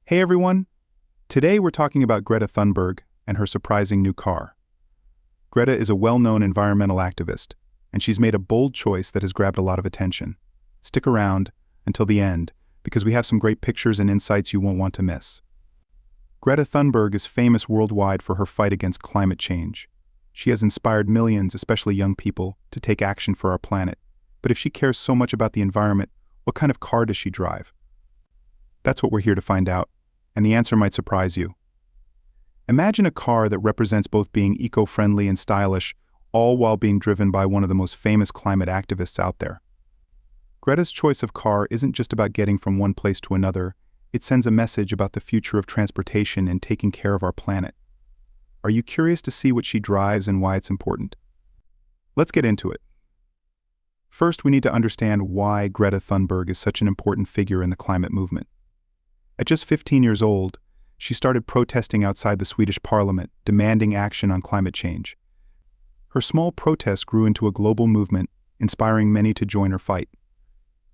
Hey everyone! Today we're talking about Greta Thunberg and her surprising new car. Greta is a well-known environmental activist, and she's made a bold choice that has grabbed a lot of attention. Stick around until the end, because we have some great pictures and insights you won't want to miss. Greta Thunberg is famous worldwide for her fight against climate change. She has inspired millions, especially young people, to take action for our planet. But if she cares so much about the environment, what kind of car does she drive? That's what we're here to find out, and the answer might surprise you. Imagine a car that represents both being eco-friendly and stylish, all while being driven by one of the most famous climate activists out there. Greta's choice of car isn't just about getting from one place to another, it sends a message about the future of transportation and taking care of our planet. Are you curious to see what she drives and why it's important? Let's get into it. First, we need to understand why Greta Thunberg is such an important figure in the climate movement. At just 15 years old, she started protesting outside the Swedish parliament, demanding action on climate change. Her small protest grew into a global movement, inspiring many to join her fight.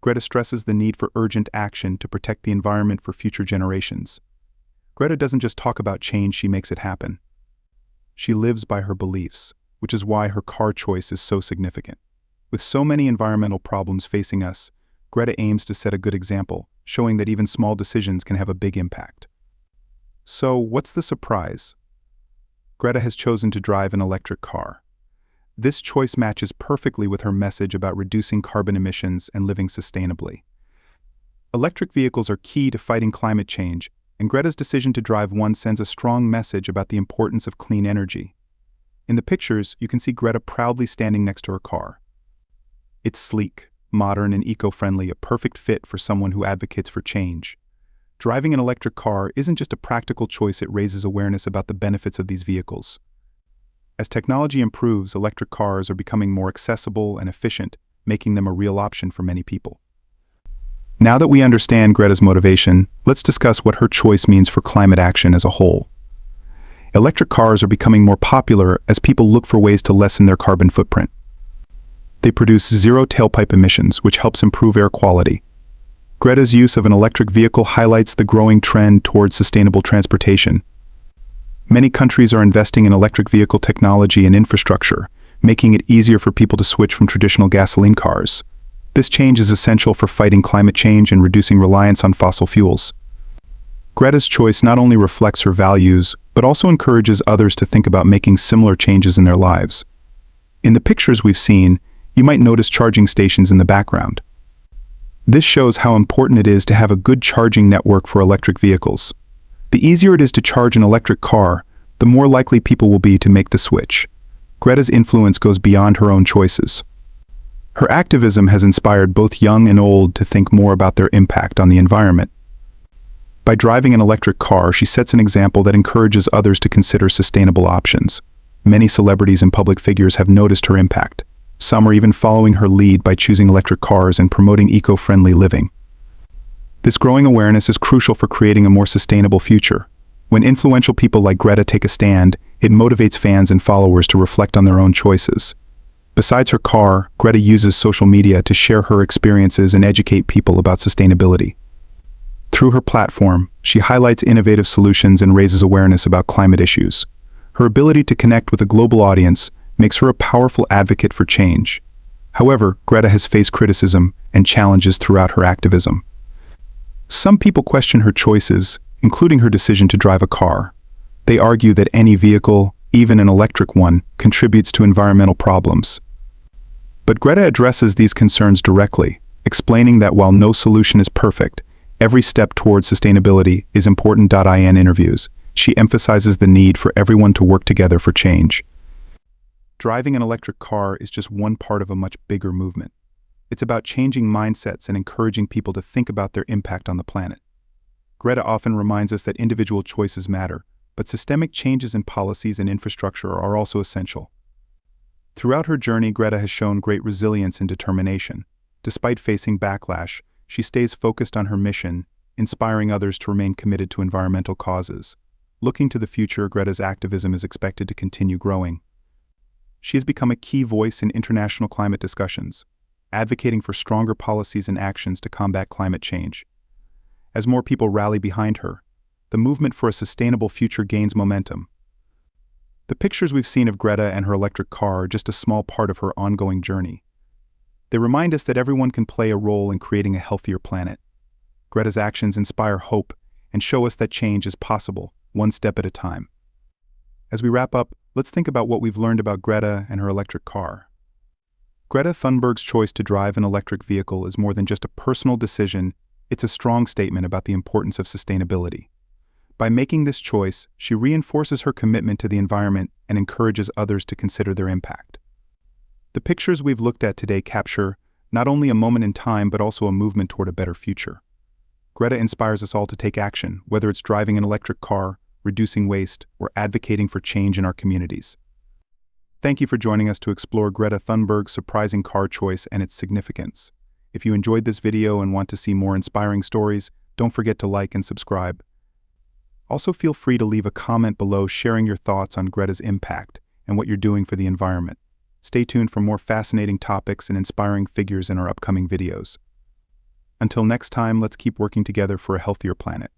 Greta stresses the need for urgent action to protect the environment for future generations. Greta doesn't just talk about change, she makes it happen. She lives by her beliefs, which is why her car choice is so significant. With so many environmental problems facing us, Greta aims to set a good example, showing that even small decisions can have a big impact. So, what's the surprise? Greta has chosen to drive an electric car. This choice matches perfectly with her message about reducing carbon emissions and living sustainably. Electric vehicles are key to fighting climate change, and Greta's decision to drive one sends a strong message about the importance of clean energy. In the pictures, you can see Greta proudly standing next to her car. It's sleek, modern, and eco-friendly, a perfect fit for someone who advocates for change. Driving an electric car isn't just a practical choice, it raises awareness about the benefits of these vehicles. As technology improves, electric cars are becoming more accessible and efficient, making them a real option for many people. Now that we understand Greta's motivation, let's discuss what her choice means for climate action as a whole. Electric cars are becoming more popular as people look for ways to lessen their carbon footprint. They produce zero tailpipe emissions, which helps improve air quality. Greta's use of an electric vehicle highlights the growing trend towards sustainable transportation. Many countries are investing in electric vehicle technology and infrastructure, making it easier for people to switch from traditional gasoline cars. This change is essential for fighting climate change and reducing reliance on fossil fuels. Greta's choice not only reflects her values, but also encourages others to think about making similar changes in their lives. In the pictures we've seen, you might notice charging stations in the background. This shows how important it is to have a good charging network for electric vehicles. The easier it is to charge an electric car, the more likely people will be to make the switch. Greta's influence goes beyond her own choices. Her activism has inspired both young and old to think more about their impact on the environment. By driving an electric car, she sets an example that encourages others to consider sustainable options. Many celebrities and public figures have noticed her impact. Some are even following her lead by choosing electric cars and promoting eco-friendly living. This growing awareness is crucial for creating a more sustainable future. When influential people like Greta take a stand, it motivates fans and followers to reflect on their own choices. Besides her car, Greta uses social media to share her experiences and educate people about sustainability. Through her platform, she highlights innovative solutions and raises awareness about climate issues. Her ability to connect with a global audience makes her a powerful advocate for change. However, Greta has faced criticism and challenges throughout her activism. Some people question her choices, including her decision to drive a car. They argue that any vehicle, even an electric one, contributes to environmental problems. But Greta addresses these concerns directly, explaining that while no solution is perfect, every step towards sustainability is important. In interviews, she emphasizes the need for everyone to work together for change. Driving an electric car is just one part of a much bigger movement. It's about changing mindsets and encouraging people to think about their impact on the planet. Greta often reminds us that individual choices matter, but systemic changes in policies and infrastructure are also essential. Throughout her journey, Greta has shown great resilience and determination. Despite facing backlash, she stays focused on her mission, inspiring others to remain committed to environmental causes. Looking to the future, Greta's activism is expected to continue growing. She has become a key voice in international climate discussions, advocating for stronger policies and actions to combat climate change. As more people rally behind her, the movement for a sustainable future gains momentum. The pictures we've seen of Greta and her electric car are just a small part of her ongoing journey. They remind us that everyone can play a role in creating a healthier planet. Greta's actions inspire hope and show us that change is possible, one step at a time. As we wrap up, let's think about what we've learned about Greta and her electric car. Greta Thunberg's choice to drive an electric vehicle is more than just a personal decision, it's a strong statement about the importance of sustainability. By making this choice, she reinforces her commitment to the environment and encourages others to consider their impact. The pictures we've looked at today capture not only a moment in time but also a movement toward a better future. Greta inspires us all to take action, whether it's driving an electric car, reducing waste, or advocating for change in our communities. Thank you for joining us to explore Greta Thunberg's surprising car choice and its significance. If you enjoyed this video and want to see more inspiring stories, don't forget to like and subscribe. Also, feel free to leave a comment below sharing your thoughts on Greta's impact and what you're doing for the environment. Stay tuned for more fascinating topics and inspiring figures in our upcoming videos. Until next time, let's keep working together for a healthier planet.